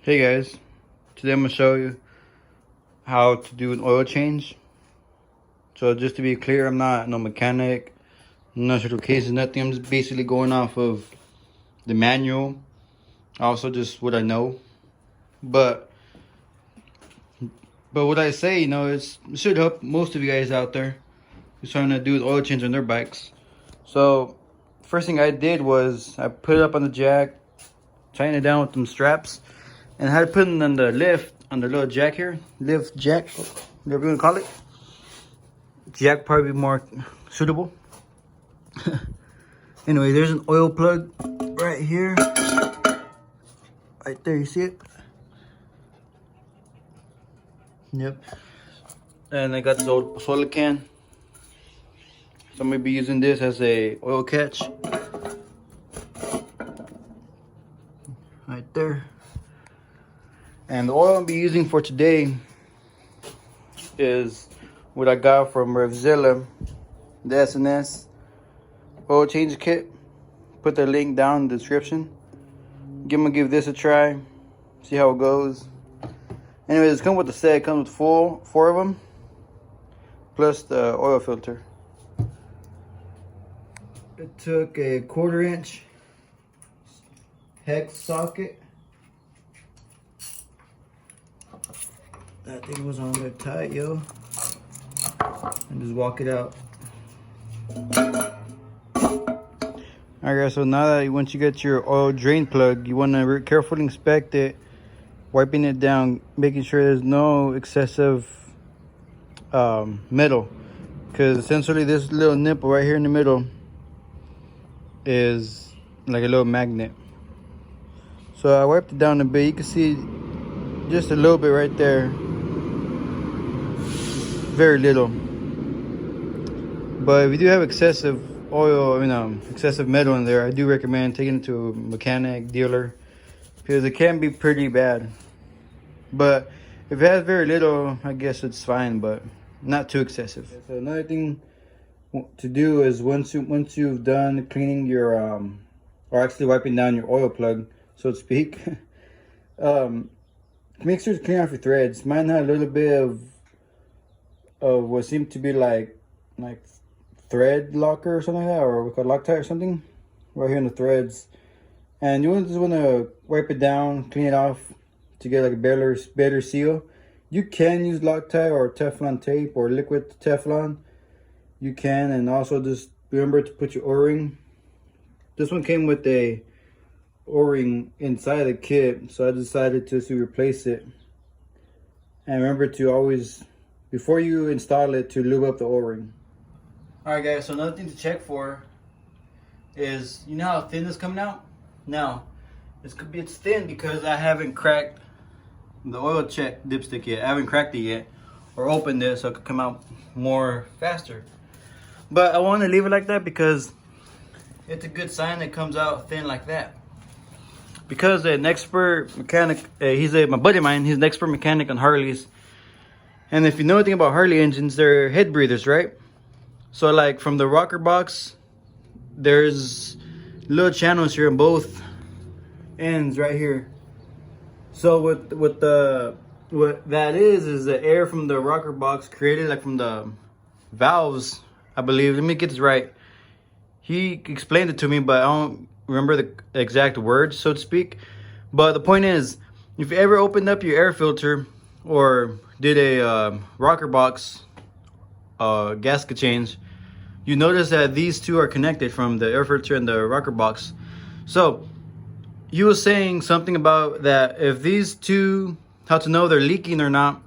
Hey guys, today I'm going to show you how to do an oil change. So just to be clear, I'm not no mechanic, no certifications, nothing. I'm just basically going off of the manual, also just what I know. But what I say, it should help most of you guys out there who's trying to do an oil change on their bikes. So first thing I did was I put it up on the jack, tighten it down with some straps, and I had to put it on the lift, on the little jack here. Lift jack, whatever you want to call it. Jack probably be more suitable. Anyway, there's an oil plug right here. Right there, you see it? Yep. And I got this old soda can. So I'm going to be using this as a oil catch. Right there. And the oil I'll be using for today is what I got from Revzilla, the S&S Oil Change Kit. Put the link down in the description. I'm gonna give this a try, see how it goes. Anyways, it's come with the set. It comes with four of them, plus the oil filter. It took a 1/4 inch hex socket. That thing was on there tight, yo. And just walk it out. Alright guys, so now that once you get your oil drain plug, you want to carefully inspect it, wiping it down, making sure there's no excessive metal. Because essentially this little nipple right here in the middle is like a little magnet. So I wiped it down a bit. You can see just a little bit right there. Very little. But if you do have excessive oil, excessive metal in there, I do recommend taking it to a mechanic, dealer, because it can be pretty bad. But if it has very little, I guess it's fine, but not too excessive. So another thing to do is once you've done cleaning your or actually wiping down your oil plug, so to speak, make sure to clean off your threads. Mine had a little bit of what seemed to be like thread locker or something like that, or we call Loctite or something, right here in the threads. And you just want to wipe it down, clean it off to get like a better seal. You can use Loctite or Teflon tape or liquid Teflon. You can, and also just remember to put your O-ring. This one came with a O-ring inside the kit, so I decided to replace it. And remember to always, before you install it, to lube up the O-ring. Alright guys, so another thing to check for is, you know how thin it's coming out? Now, it's thin because I haven't cracked the oil check dipstick yet. I haven't cracked it yet or opened it so it could come out more faster. But I want to leave it like that because it's a good sign it comes out thin like that. Because an expert mechanic, my buddy of mine, he's an expert mechanic on Harleys. And if you know anything about Harley engines, they're head breathers, right? So like from the rocker box, there's little channels here on both ends right here. So what that is the air from the rocker box created like from the valves, I believe. Let me get this right. He explained it to me, but I don't remember the exact words, so to speak. But the point is, if you ever opened up your air filter or did a rocker box gasket change, you notice that these two are connected from the air filter and the rocker box. So you were saying something about that if these two, how to know they're leaking or not,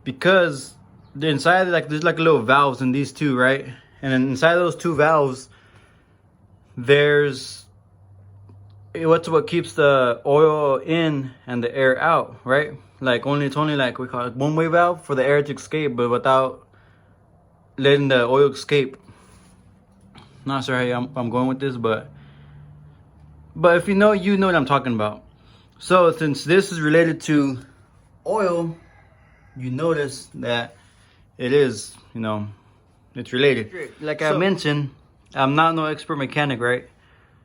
because the inside there's like little valves in these two, right? And then inside those two valves there's what keeps the oil in and the air out, right? Like it's only like we call it one-way valve for the air to escape, but without letting the oil escape. Not sure how I'm going with this, but if you know what I'm talking about. So since this is related to oil, you notice that it is, it's related. Like I mentioned, I'm not no expert mechanic, right?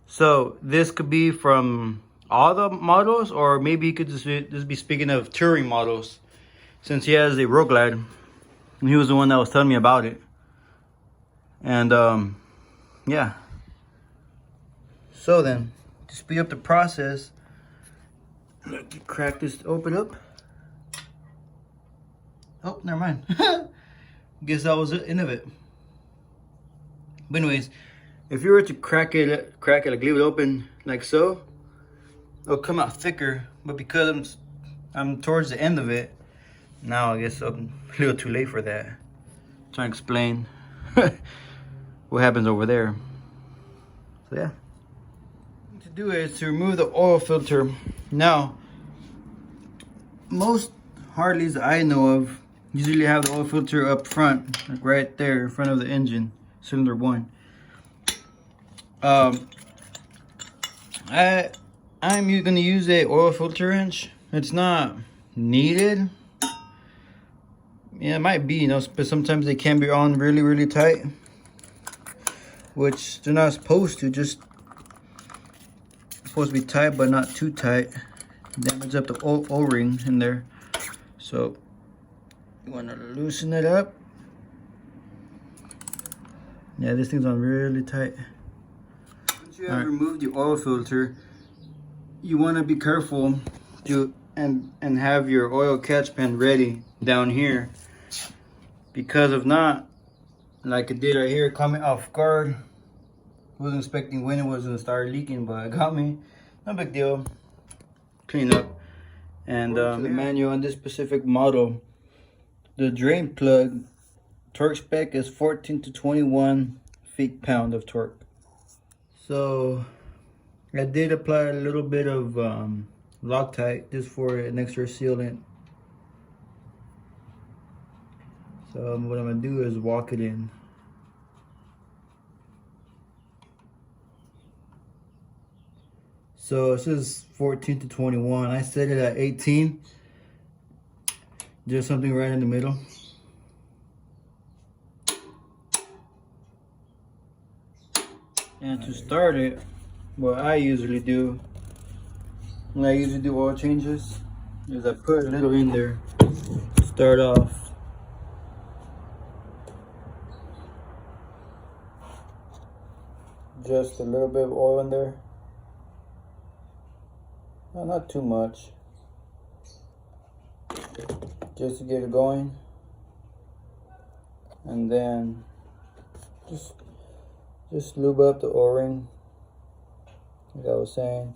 So this could be from all the models, or maybe he could just be speaking of touring models, since he has a Road Glide. And he was the one that was telling me about it. And yeah. So then, to speed up the process, let's crack this open up. Oh, never mind. Guess that was the end of it. But anyways, if you were to crack it, like leave it open like so, it'll come out thicker. But because I'm towards the end of it, now I guess I'm a little too late for that. I'm trying to explain what happens over there. So yeah. What to do is to remove the oil filter. Now, most Harleys I know of usually have the oil filter up front, like right there in front of the engine, cylinder 1. I'm gonna use a oil filter wrench. It's not needed. Yeah, it might be, you know, but sometimes they can be on really, really tight, which they're not supposed to. Just supposed to be tight, but not too tight. Damage up the O-ring in there. So you want to loosen it up. Yeah, this thing's on really tight. Once you have removed the oil filter, you want to be careful to and have your oil catch pan ready down here, because if not, like it did right here, caught me off guard. Wasn't expecting when it was gonna start leaking, but it got me. No big deal. Clean up. And the manual on this specific model, the drain plug torque spec is 14 to 21 feet-pound of torque. So I did apply a little bit of Loctite just for an extra sealant. So what I'm gonna do is walk it in. So this is 14 to 21. I set it at 18. Just something right in the middle. And to start it, what I usually do when I usually do oil changes is I put a little in there to start off. Just a little bit of oil in there. No, not too much. Just to get it going. And then just lube up the O-ring. Like I was saying.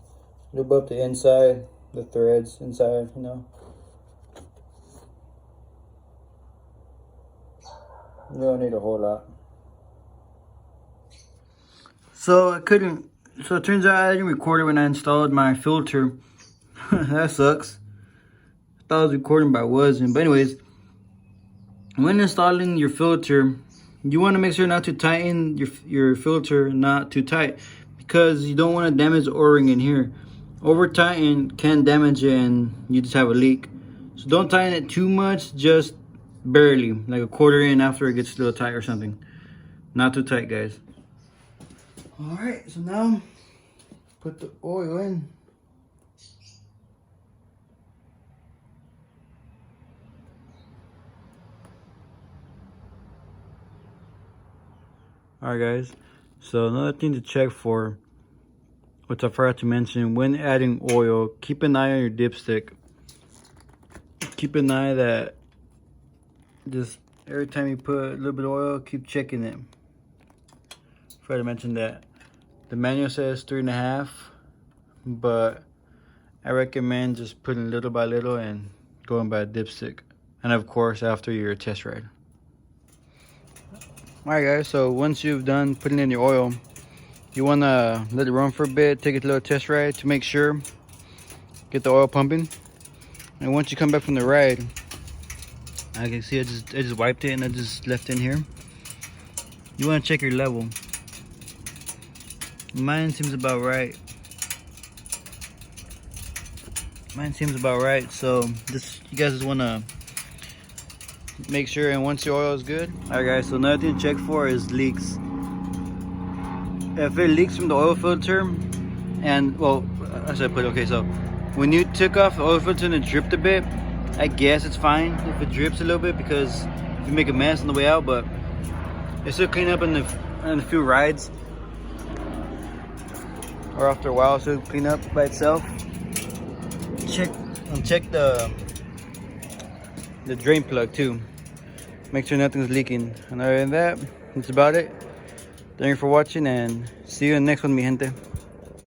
Lube up the inside, the threads inside, you know. You don't need a whole lot. So it turns out I didn't record it when I installed my filter. That sucks. I thought I was recording, but I wasn't. But anyways, when installing your filter, you want to make sure not to tighten your filter not too tight, because you don't want to damage the O-ring in here. Over tighten can damage it and you just have a leak. So don't tighten it too much, just barely, like a quarter in after it gets a little tight or something. Not too tight, guys. Alright, so now put the oil in. Alright guys, so another thing to check for, which I forgot to mention, when adding oil, keep an eye on your dipstick. Keep an eye that just every time you put a little bit of oil, keep checking it. Forgot to mention that the manual says 3.5, but I recommend just putting little by little and going by a dipstick, and of course after your test ride. Alright guys, so once you've done putting in your oil, you want to let it run for a bit, take it a little test ride to make sure, get the oil pumping. And once you come back from the ride, I can see I just wiped it and I just left it in here. You want to check your level. Mine seems about right. So you guys just want to make sure, and once your oil is good. Alright guys, so another thing to check for is leaks. If it leaks from the oil filter, and well, I should put, okay, so when you took off the oil filter and it dripped a bit, I guess it's fine if it drips a little bit because you make a mess on the way out, but it should clean up in a few rides, or after a while it should clean up by itself. Check the drain plug too. Make sure nothing's leaking. And other than that, that's about it. Thank you for watching and see you in the next one, mi gente.